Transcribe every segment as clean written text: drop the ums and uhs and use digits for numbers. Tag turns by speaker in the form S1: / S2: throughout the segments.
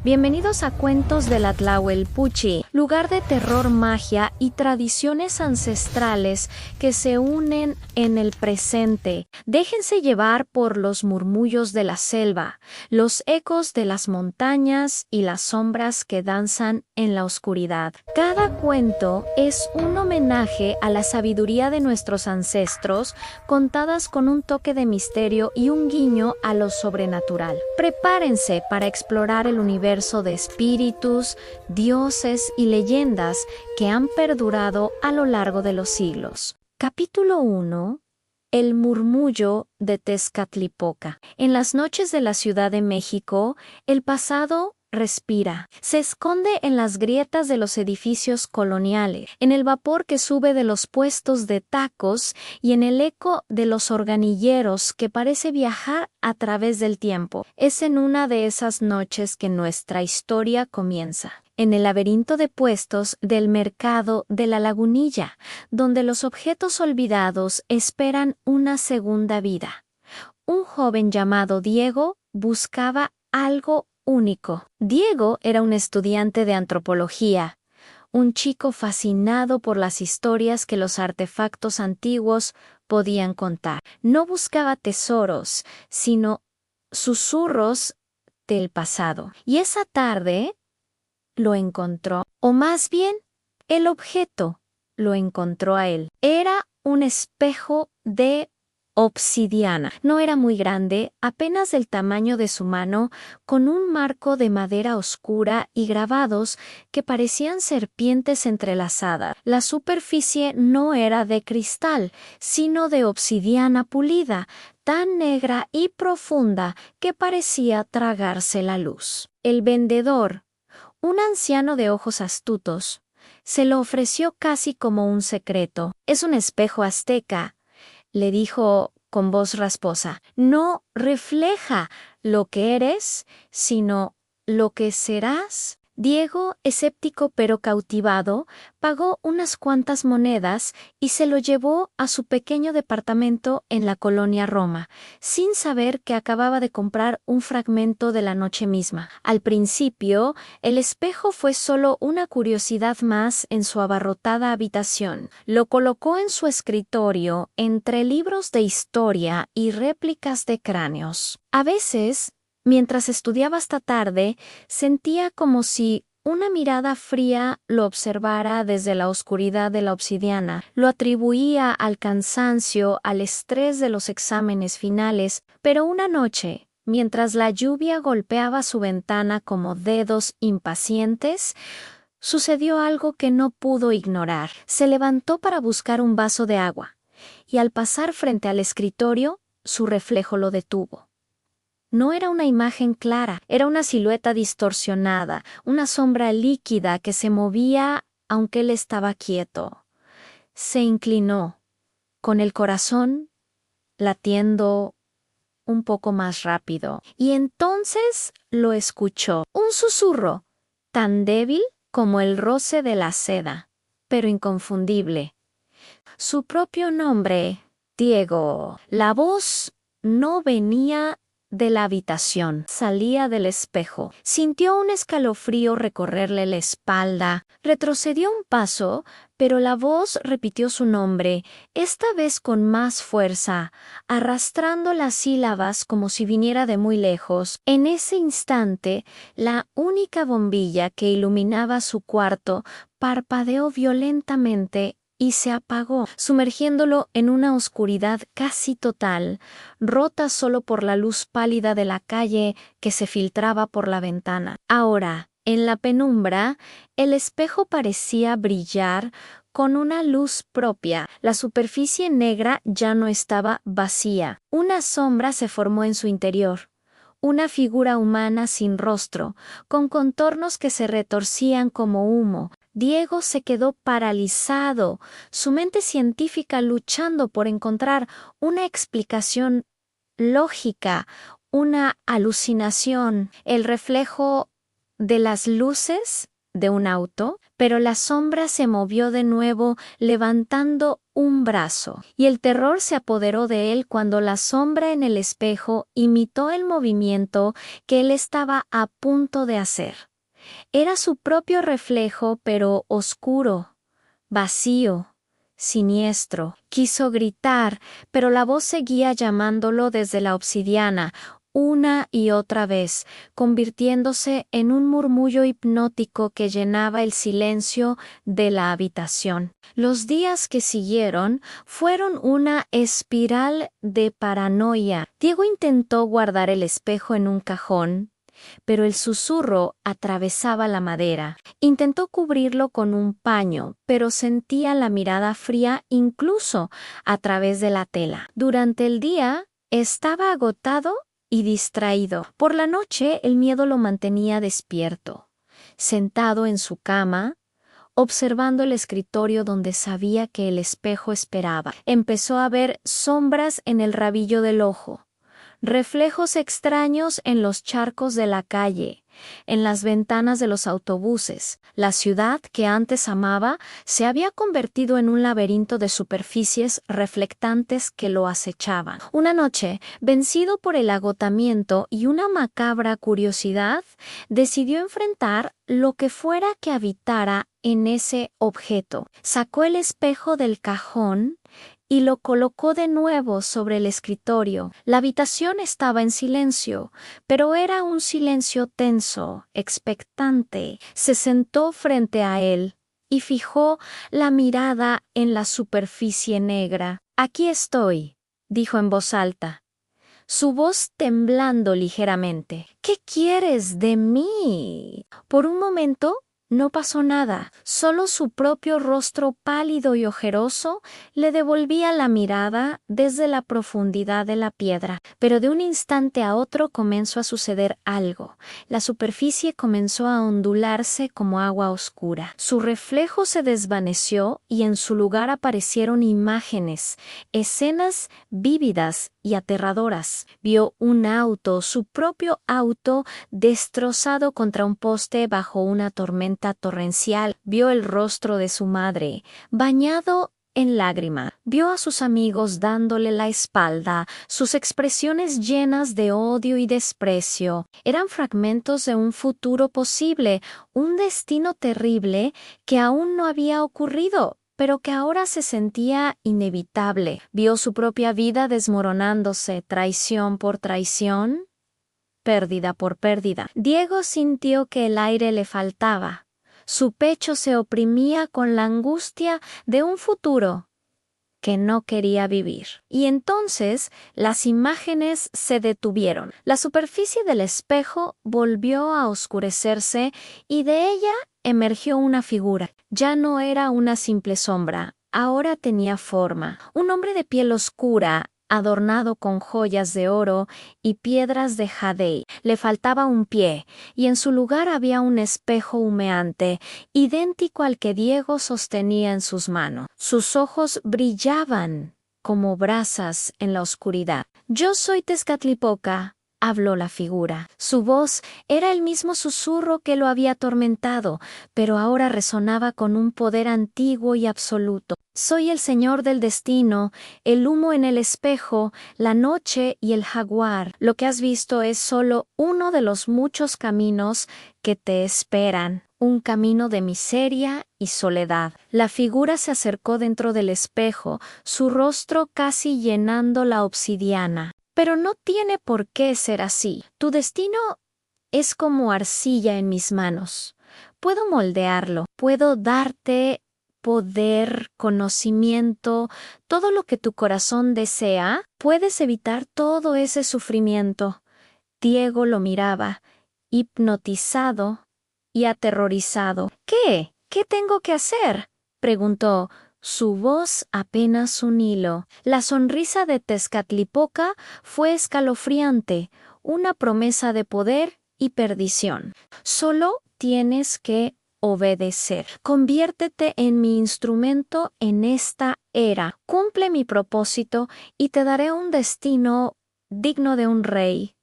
S1: Bienvenidos a Cuentos del Atlahuelpuchi, lugar de terror, magia y tradiciones ancestrales que se unen en el presente. Déjense llevar por los murmullos de la selva, los ecos de las montañas y las sombras que danzan en la oscuridad. Cada cuento es un homenaje a la sabiduría de nuestros ancestros, contadas con un toque de misterio y un guiño a lo sobrenatural. Prepárense para explorar el universo de espíritus, dioses y leyendas que han perdurado a lo largo de los siglos. Capítulo 1. El murmullo de Tezcatlipoca. En las noches de la Ciudad de México, el pasado respira. Se esconde en las grietas de los edificios coloniales, en el vapor que sube de los puestos de tacos y en el eco de los organilleros que parece viajar a través del tiempo. Es en una de esas noches que nuestra historia comienza. En el laberinto de puestos del mercado de la Lagunilla, donde los objetos olvidados esperan una segunda vida. Un joven llamado Diego buscaba algo único. Diego era un estudiante de antropología, un chico fascinado por las historias que los artefactos antiguos podían contar. No buscaba tesoros, sino susurros del pasado. Y esa tarde lo encontró, o más bien, el objeto lo encontró a él. Era un espejo de obsidiana. No era muy grande, apenas del tamaño de su mano, con un marco de madera oscura y grabados que parecían serpientes entrelazadas. La superficie no era de cristal, sino de obsidiana pulida, tan negra y profunda que parecía tragarse la luz. El vendedor, un anciano de ojos astutos, se lo ofreció casi como un secreto. Es un espejo azteca, le dijo con voz rasposa. No refleja lo que eres, sino lo que serás. Diego, escéptico pero cautivado, pagó unas cuantas monedas y se lo llevó a su pequeño departamento en la colonia Roma, sin saber que acababa de comprar un fragmento de la noche misma. Al principio, el espejo fue solo una curiosidad más en su abarrotada habitación. Lo colocó en su escritorio entre libros de historia y réplicas de cráneos. A veces, mientras estudiaba hasta tarde, sentía como si una mirada fría lo observara desde la oscuridad de la obsidiana. Lo atribuía al cansancio, al estrés de los exámenes finales, pero una noche, mientras la lluvia golpeaba su ventana como dedos impacientes, sucedió algo que no pudo ignorar. Se levantó para buscar un vaso de agua, y al pasar frente al escritorio, su reflejo lo detuvo. No era una imagen clara, era una silueta distorsionada, una sombra líquida que se movía aunque él estaba quieto. Se inclinó, con el corazón latiendo un poco más rápido, y entonces lo escuchó. Un susurro, tan débil como el roce de la seda, pero inconfundible. Su propio nombre, Diego. La voz no venía de la habitación, salía del espejo. Sintió un escalofrío recorrerle la espalda. Retrocedió un paso, pero la voz repitió su nombre, esta vez con más fuerza, arrastrando las sílabas como si viniera de muy lejos. En ese instante, la única bombilla que iluminaba su cuarto parpadeó violentamente y se apagó, sumergiéndolo en una oscuridad casi total, rota solo por la luz pálida de la calle que se filtraba por la ventana. Ahora, en la penumbra, el espejo parecía brillar con una luz propia. La superficie negra ya no estaba vacía. Una sombra se formó en su interior. Una figura humana sin rostro, con contornos que se retorcían como humo. Diego se quedó paralizado, su mente científica luchando por encontrar una explicación lógica, una alucinación, el reflejo de las luces de un auto, pero la sombra se movió de nuevo, levantando un brazo, y el terror se apoderó de él cuando la sombra en el espejo imitó el movimiento que él estaba a punto de hacer. Era su propio reflejo, pero oscuro, vacío, siniestro. Quiso gritar, pero la voz seguía llamándolo desde la obsidiana, una y otra vez, convirtiéndose en un murmullo hipnótico que llenaba el silencio de la habitación. Los días que siguieron fueron una espiral de paranoia. Diego intentó guardar el espejo en un cajón, pero el susurro atravesaba la madera. Intentó cubrirlo con un paño, pero sentía la mirada fría incluso a través de la tela. Durante el día estaba agotado y distraído. Por la noche el miedo lo mantenía despierto, sentado en su cama, observando el escritorio donde sabía que el espejo esperaba. Empezó a ver sombras en el rabillo del ojo, reflejos extraños en los charcos de la calle, en las ventanas de los autobuses. La ciudad que antes amaba se había convertido en un laberinto de superficies reflectantes que lo acechaban. Una noche, vencido por el agotamiento y una macabra curiosidad, decidió enfrentar lo que fuera que habitara en ese objeto. Sacó el espejo del cajón y lo colocó de nuevo sobre el escritorio. La habitación estaba en silencio, pero era un silencio tenso, expectante. Se sentó frente a él y fijó la mirada en la superficie negra. «Aquí estoy», dijo en voz alta, su voz temblando ligeramente. «¿Qué quieres de mí?» Por un momento no pasó nada, solo su propio rostro pálido y ojeroso le devolvía la mirada desde la profundidad de la piedra. Pero de un instante a otro comenzó a suceder algo. La superficie comenzó a ondularse como agua oscura. Su reflejo se desvaneció y en su lugar aparecieron imágenes, escenas vívidas y aterradoras. Vio un auto, su propio auto, destrozado contra un poste bajo una tormenta torrencial. Vio el rostro de su madre, bañado en lágrima. Vio a sus amigos dándole la espalda, sus expresiones llenas de odio y desprecio. Eran fragmentos de un futuro posible, un destino terrible que aún no había ocurrido, pero que ahora se sentía inevitable. Vio su propia vida desmoronándose, traición por traición, pérdida por pérdida. Diego sintió que el aire le faltaba. Su pecho se oprimía con la angustia de un futuro que no quería vivir. Y entonces las imágenes se detuvieron. La superficie del espejo volvió a oscurecerse y de ella emergió una figura. Ya no era una simple sombra, ahora tenía forma. Un hombre de piel oscura, adornado con joyas de oro y piedras de jadei. Le faltaba un pie, y en su lugar había un espejo humeante, idéntico al que Diego sostenía en sus manos. Sus ojos brillaban como brasas en la oscuridad. «Yo soy Tezcatlipoca», habló la figura. Su voz era el mismo susurro que lo había atormentado, pero ahora resonaba con un poder antiguo y absoluto. «Soy el señor del destino, el humo en el espejo, la noche y el jaguar. Lo que has visto es solo uno de los muchos caminos que te esperan. Un camino de miseria y soledad». La figura se acercó dentro del espejo, su rostro casi llenando la obsidiana. «Pero no tiene por qué ser así. Tu destino es como arcilla en mis manos. Puedo moldearlo, puedo darte poder, conocimiento, todo lo que tu corazón desea. Puedes evitar todo ese sufrimiento». Diego lo miraba, hipnotizado y aterrorizado. «¿Qué? ¿Qué tengo que hacer?», preguntó. Su voz apenas un hilo. La sonrisa de Tezcatlipoca fue escalofriante, una promesa de poder y perdición. «Solo tienes que obedecer. Conviértete en mi instrumento en esta era. Cumple mi propósito y te daré un destino digno de un rey.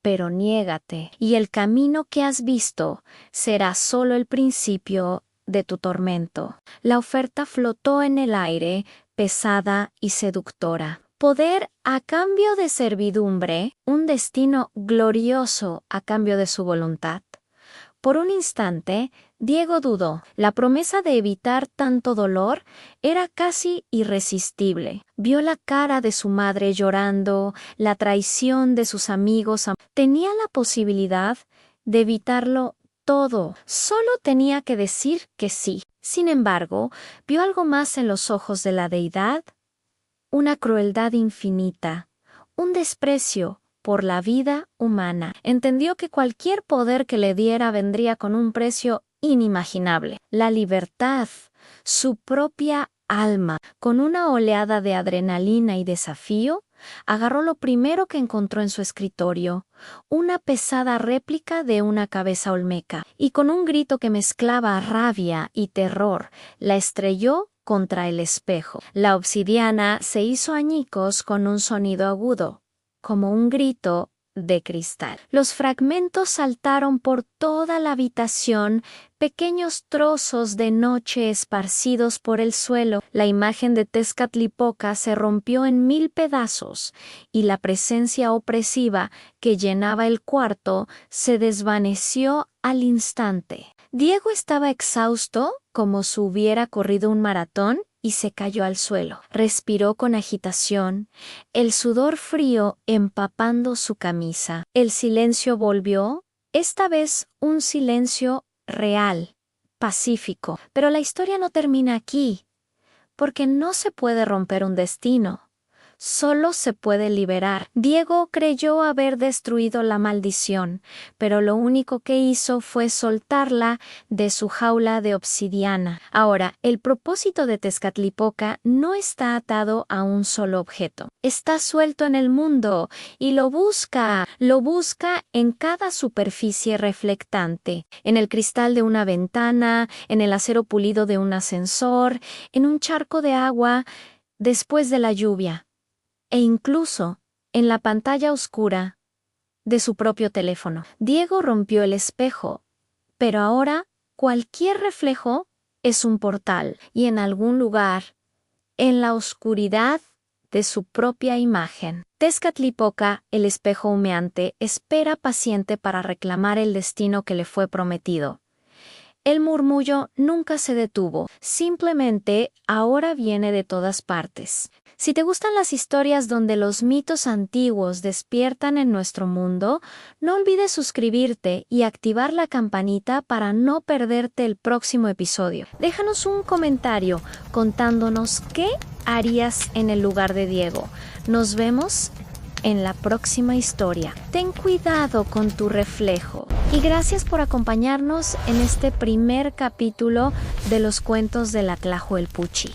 S1: Pero niégate, y el camino que has visto será solo el principio de tu tormento». La oferta flotó en el aire, pesada y seductora. Poder a cambio de servidumbre, un destino glorioso a cambio de su voluntad. Por un instante, Diego dudó. La promesa de evitar tanto dolor era casi irresistible. Vio la cara de su madre llorando, la traición de sus amigos. Tenía la posibilidad de evitarlo todo. Solo tenía que decir que sí. Sin embargo, vio algo más en los ojos de la deidad, una crueldad infinita, un desprecio por la vida humana. Entendió que cualquier poder que le diera vendría con un precio inimaginable. La libertad, su propia alma. Con una oleada de adrenalina y desafío, agarró lo primero que encontró en su escritorio, una pesada réplica de una cabeza olmeca, y con un grito que mezclaba rabia y terror, la estrelló contra el espejo. La obsidiana se hizo añicos con un sonido agudo, como un grito de cristal. Los fragmentos saltaron por toda la habitación, pequeños trozos de noche esparcidos por el suelo. La imagen de Tezcatlipoca se rompió en 1000 pedazos, y la presencia opresiva que llenaba el cuarto se desvaneció al instante. Diego estaba exhausto, como si hubiera corrido un maratón, y se cayó al suelo. Respiró con agitación, el sudor frío empapando su camisa. El silencio volvió, esta vez un silencio real, pacífico. Pero la historia no termina aquí, porque no se puede romper un destino. Solo se puede liberar. Diego creyó haber destruido la maldición, pero lo único que hizo fue soltarla de su jaula de obsidiana. Ahora, el propósito de Tezcatlipoca no está atado a un solo objeto. Está suelto en el mundo y lo busca en cada superficie reflectante, en el cristal de una ventana, en el acero pulido de un ascensor, en un charco de agua después de la lluvia, e incluso en la pantalla oscura de su propio teléfono. Diego rompió el espejo, pero ahora cualquier reflejo es un portal, y en algún lugar, en la oscuridad de su propia imagen, Tezcatlipoca, el espejo humeante, espera paciente para reclamar el destino que le fue prometido. El murmullo nunca se detuvo, simplemente ahora viene de todas partes. Si te gustan las historias donde los mitos antiguos despiertan en nuestro mundo, no olvides suscribirte y activar la campanita para no perderte el próximo episodio. Déjanos un comentario contándonos qué harías en el lugar de Diego. Nos vemos en la próxima historia. Ten cuidado con tu reflejo. Y gracias por acompañarnos en este primer capítulo de los cuentos del Atlahuelpuchi.